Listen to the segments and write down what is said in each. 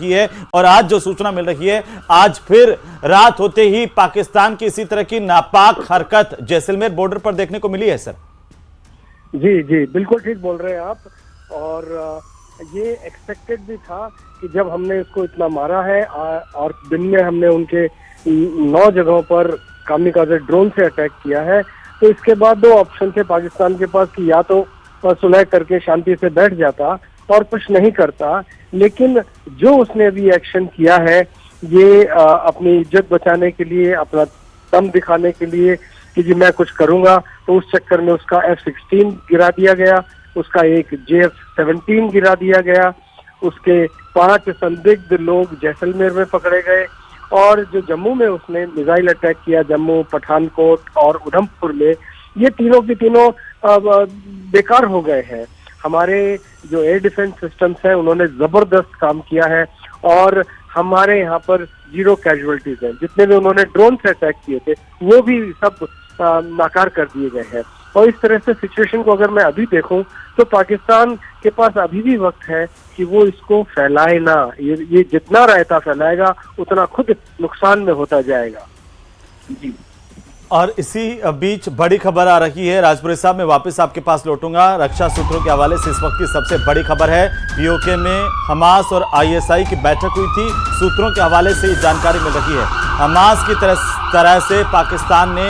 की है। और आज जो सूचना मिल रही है, आज फिर रात होते ही पाकिस्तान की इसी तरह की नापाक हरकत जैसलमेर बॉर्डर पर देखने को मिली है सर। जी जी, बिल्कुल ठीक बोल रहे हैं आप। और ये एक्सपेक्टेड भी था कि जब हमने इसको इतना मारा है और दिन में हमने उनके 9 जगहों पर कामिकाज़े ड्रोन से अटैक किया है, तो इसके बाद 2 ऑप्शन थे पाकिस्तान के पास कि या तो सुलह करके शांति से बैठ जाता और कुछ नहीं करता, लेकिन जो उसने अभी एक्शन किया है ये अपनी इज्जत बचाने के लिए, अपना दम दिखाने के लिए कि जी मैं कुछ करूंगा, तो उस चक्कर में उसका F-16 गिरा दिया गया, उसका एक JF-17 गिरा दिया गया, उसके 5 संदिग्ध लोग जैसलमेर में पकड़े गए, और जो जम्मू में उसने मिसाइल अटैक किया, जम्मू, पठानकोट और उधमपुर में, ये तीनों के तीनों बेकार हो गए हैं। हमारे जो एयर डिफेंस सिस्टम्स हैं उन्होंने जबरदस्त काम किया है और हमारे यहाँ पर 0 कैजुअलिटीज हैं। जितने भी उन्होंने ड्रोन से अटैक किए थे वो भी सब नाकार कर दिए गए हैं। और इस तरह से सिचुएशन को अगर मैं अभी देखूं तो पाकिस्तान के पास अभी भी वक्त है कि वो इसको फैलाए ना। ये जितना रायता फैलाएगा उतना खुद नुकसान में होता जाएगा। जी। और इसी बीच बड़ी खबर आ रही है, राजपुरी साहब मैं वापस आपके पास लौटूंगा। रक्षा सूत्रों के हवाले से इस वक्त की सबसे बड़ी खबर है, पीओके में हमास और आईएसआई की बैठक हुई थी। सूत्रों के हवाले से ये जानकारी मिल रही है, हमास की तरह से पाकिस्तान ने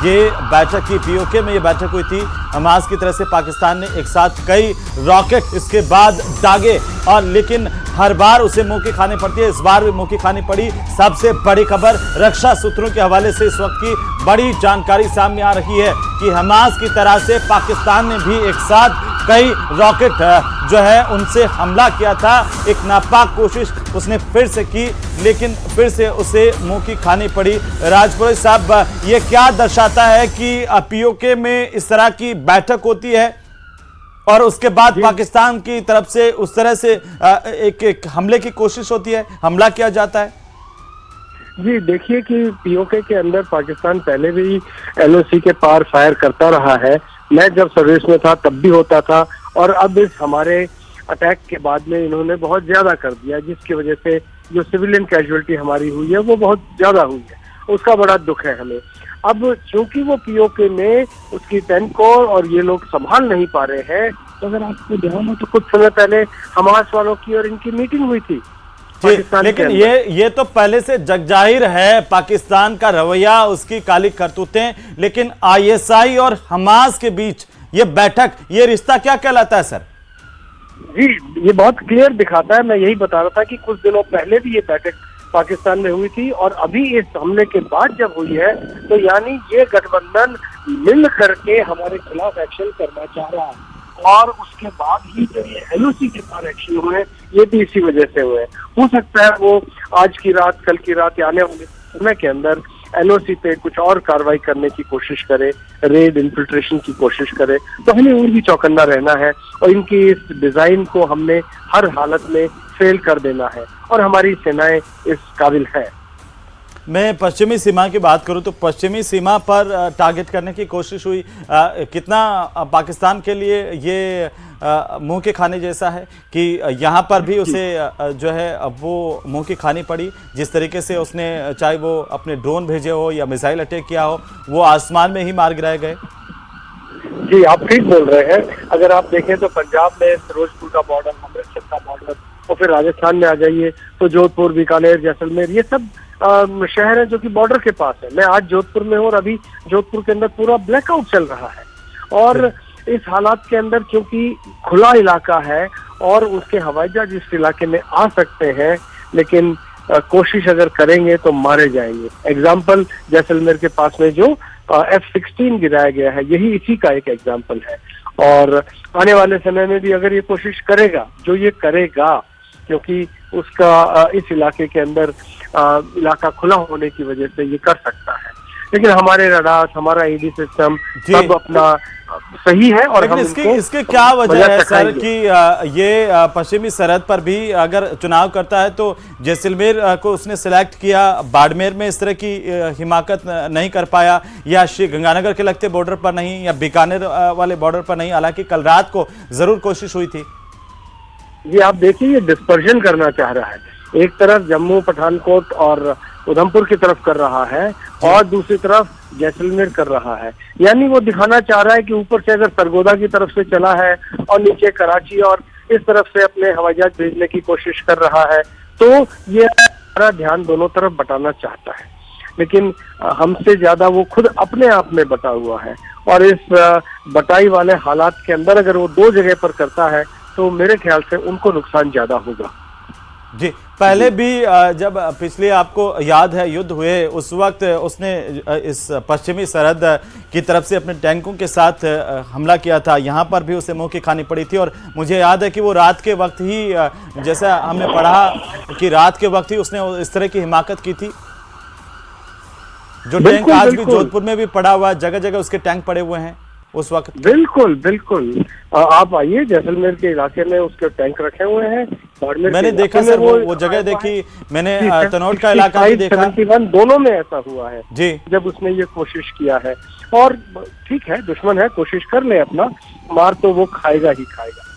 ये बैठक की, पीओके में ये बैठक हुई थी, हमास की तरफ से पाकिस्तान ने एक साथ कई रॉकेट इसके बाद दागे, और लेकिन हर बार उसे मुंह की खानी पड़ती है। इस बार भी मुंह की खानी पड़ी। सबसे बड़ी खबर रक्षा सूत्रों के हवाले से इस वक्त की बड़ी जानकारी सामने आ रही है कि हमास की तरह से पाकिस्तान ने भी एक साथ कई रॉकेट जो है उनसे हमला किया था। एक नापाक कोशिश उसने फिर से की, लेकिन फिर से उसे मुंह की खानी पड़ी। राजपुरी साहब, ये क्या दर्शाता है कि पीओके में इस तरह की बैठक होती है और उसके बाद पाकिस्तान की तरफ से उस तरह से एक हमले की कोशिश होती है, हमला किया जाता है? जी देखिए कि पीओके के अंदर पाकिस्तान पहले भी LOC के पार फायर करता रहा है। मैं जब सर्विस में था तब भी होता था, और अब इस हमारे अटैक के बाद में इन्होंने बहुत ज्यादा कर दिया, जिसकी वजह से जो सिविलियन कैजुअलिटी हमारी हुई है वो बहुत ज्यादा हुई है। उसका बड़ा दुख है हमें। अब चूंकि वो पीओके में उसकी 10 कोर और ये लोग संभाल नहीं पा रहे हैं, तो अगर आपको ध्यान हो तो कुछ समय पहले हमास वालों की और इनकी मीटिंग हुई थी। लेकिन ये तो पहले से जगजाहिर है पाकिस्तान का रवैया, उसकी काली करतूतें, लेकिन ISI और हमास के बीच ये बैठक, ये रिश्ता क्या कहलाता है सर? जी ये बहुत क्लियर दिखाता है। मैं यही बता रहा था कि कुछ दिनों पहले भी ये बैठक पाकिस्तान में हुई थी, और अभी इस हमले के बाद जब हुई है, तो यानी ये गठबंधन मिल करके हमारे खिलाफ एक्शन करना चाह रहा है। और उसके बाद ही जो ये LOC के पार एक्शन हुए, ये भी इसी वजह से हुए। हो सकता है वो आज की रात, कल की रात या आने वाले समय के अंदर LOC पे कुछ और कार्रवाई करने की कोशिश करे, रेड इन्फिल्ट्रेशन की कोशिश करे। तो हमें और भी चौकन्ना रहना है, और इनकी इस डिजाइन को हमने हर हालत में फेल कर देना है, और हमारी सेनाएं इस काबिल है। मैं पश्चिमी सीमा की बात करूं तो पश्चिमी सीमा पर टारगेट करने की कोशिश हुई। कितना पाकिस्तान के लिए ये मुंह के खाने जैसा है कि यहाँ पर भी उसे जो है वो मुंह की खानी पड़ी। जिस तरीके से उसने, चाहे वो अपने ड्रोन भेजे हो या मिसाइल अटैक किया हो, वो आसमान में ही मार गिराए गए। जी आप ठीक बोल रहे हैं। अगर आप देखें तो पंजाब में फिरोजपुर का बॉर्डर, अमृतसर का बॉर्डर, और फिर राजस्थान में आ जाइए तो जोधपुर, बीकानेर, जैसलमेर, ये सब शहर है जो कि बॉर्डर के पास है। मैं आज जोधपुर में हूँ और अभी जोधपुर के अंदर पूरा ब्लैकआउट चल रहा है। और इस हालात के अंदर क्योंकि खुला इलाका है और उसके हवाई जहाज इस इलाके में आ सकते हैं, लेकिन कोशिश अगर करेंगे तो मारे जाएंगे। एग्जाम्पल जैसलमेर के पास में जो F-16 गिराया गया है, यही इसी का एक एग्जाम्पल है। और आने वाले समय में भी अगर ये कोशिश करेगा, जो ये करेगा, क्योंकि उसका इस इलाके के अंदर इलाका खुला होने की वजह से ये कर सकता है। लेकिन हमारे रडार, हमारा ED सिस्टम सब अपना सही है। और हम इसके क्या वजह है सर कि ये पश्चिमी सरहद पर भी अगर चुनाव करता है तो जैसलमेर को उसने सिलेक्ट किया, बाड़मेर में इस तरह की हिमाकत नहीं कर पाया, या श्री गंगानगर के लगते बॉर्डर पर नहीं, या बीकानेर वाले बॉर्डर पर नहीं? हालांकि कल रात को जरूर कोशिश हुई थी। ये आप देखिए, ये डिस्पर्जन करना चाह रहा है। एक तरफ जम्मू, पठानकोट और उधमपुर की तरफ कर रहा है और दूसरी तरफ जैसलमेर कर रहा है। यानी वो दिखाना चाह रहा है कि ऊपर से अगर सरगोदा की तरफ से चला है और नीचे कराची और इस तरफ से अपने हवाई जहाज भेजने की कोशिश कर रहा है, तो ये सारा ध्यान दोनों तरफ बटाना चाहता है। लेकिन हमसे ज्यादा वो खुद अपने आप में बटा हुआ है और इस बटाई वाले हालात के अंदर अगर वो दो जगह पर करता है तो मेरे ख्याल से उनको नुकसान ज्यादा होगा। जी, पहले भी जब पिछले आपको याद है युद्ध हुए, उस वक्त उसने इस पश्चिमी सरहद की तरफ से अपने टैंकों के साथ हमला किया था। यहाँ पर भी उसे मुंह की खानी पड़ी थी और मुझे याद है कि वो रात के वक्त ही, जैसा हमने पढ़ा कि रात के वक्त ही उसने इस तरह की हिमाकत की थी। जो टैंक आज भी जोधपुर में भी पड़ा हुआ, जगह जगह उसके टैंक पड़े हुए हैं उस वक्त। बिल्कुल बिल्कुल, आप आइए, जैसलमेर के इलाके में उसके टैंक रखे हुए हैं। मैंने देखा सर, वो जगह देखी मैंने, तनोट का इलाका भी देखा। 71 दोनों में ऐसा हुआ है जी, जब उसने ये कोशिश किया है। और ठीक है, दुश्मन है, कोशिश कर ले, अपना मार तो वो खाएगा ही खाएगा।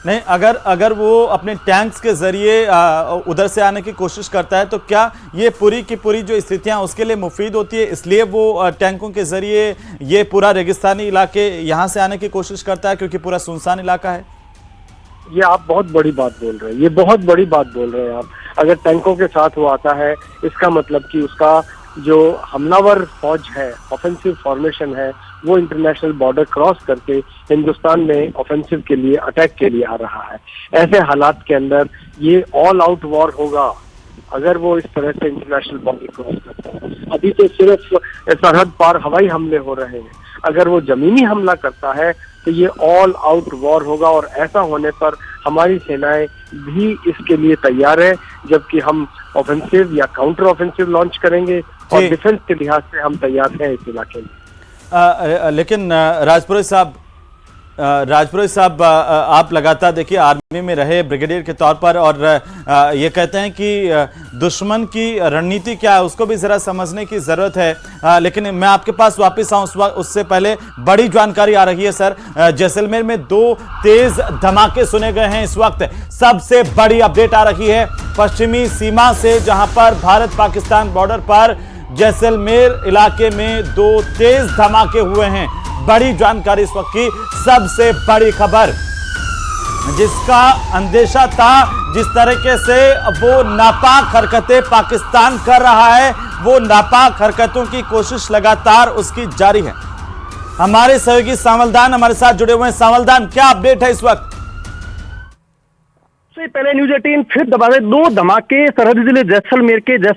नहीं, अगर वो अपने टैंक्स के जरिए उधर से आने की कोशिश करता है तो क्या ये पूरी की पूरी जो स्थितियां उसके लिए मुफीद होती है, इसलिए वो टैंकों के जरिए ये पूरा रेगिस्तानी इलाके यहाँ से आने की कोशिश करता है, क्योंकि पूरा सुनसान इलाका है? ये आप बहुत बड़ी बात बोल रहे हैं, ये बहुत बड़ी बात बोल रहे हैं आप। अगर टैंकों के साथ वो आता है, इसका मतलब कि उसका जो हमलावर फौज है, ऑफेंसिव फॉर्मेशन है, वो इंटरनेशनल बॉर्डर क्रॉस करके हिंदुस्तान में ऑफेंसिव के लिए, अटैक के लिए आ रहा है। ऐसे हालात के अंदर ये ऑल आउट वॉर होगा अगर वो इस तरह से इंटरनेशनल बॉर्डर क्रॉस करता है। अभी तो सिर्फ सरहद पार हवाई हमले हो रहे हैं, अगर वो जमीनी हमला करता है तो ये ऑल आउट वॉर होगा। और ऐसा होने पर हमारी सेनाएं भी इसके लिए तैयार है, जबकि हम ऑफेंसिव या काउंटर ऑफेंसिव लॉन्च करेंगे और डिफेंस के लिहाज से हम तैयार हैं इस इलाके में। लेकिन राजपुरोहित साहब, आप लगातार देखिए आर्मी में रहे ब्रिगेडियर के तौर पर, और ये कहते हैं कि दुश्मन की रणनीति क्या है उसको भी जरा समझने की जरूरत है। लेकिन मैं आपके पास वापस आऊं उससे पहले बड़ी जानकारी आ रही है सर, जैसलमेर में 2 तेज धमाके सुने गए हैं इस वक्त। सबसे बड़ी अपडेट आ रही है पश्चिमी सीमा से, जहां पर भारत पाकिस्तान बॉर्डर पर जैसलमेर इलाके में 2 तेज धमाके हुए हैं। बड़ी जानकारी इस वक्त की, सबसे बड़ी खबर, जिसका अंदेशा था, जिस तरीके से वो नापाक हरकतें पाकिस्तान कर रहा है, वो नापाक हरकतों की कोशिश लगातार उसकी जारी है। हमारे सहयोगी सांवलदान हमारे साथ जुड़े हुए हैं। सांवलदान, क्या अपडेट है इस वक्त? से पहले न्यूज 18 फिर दबा दे, 2 धमाके सरहदी जिले जैसलमेर के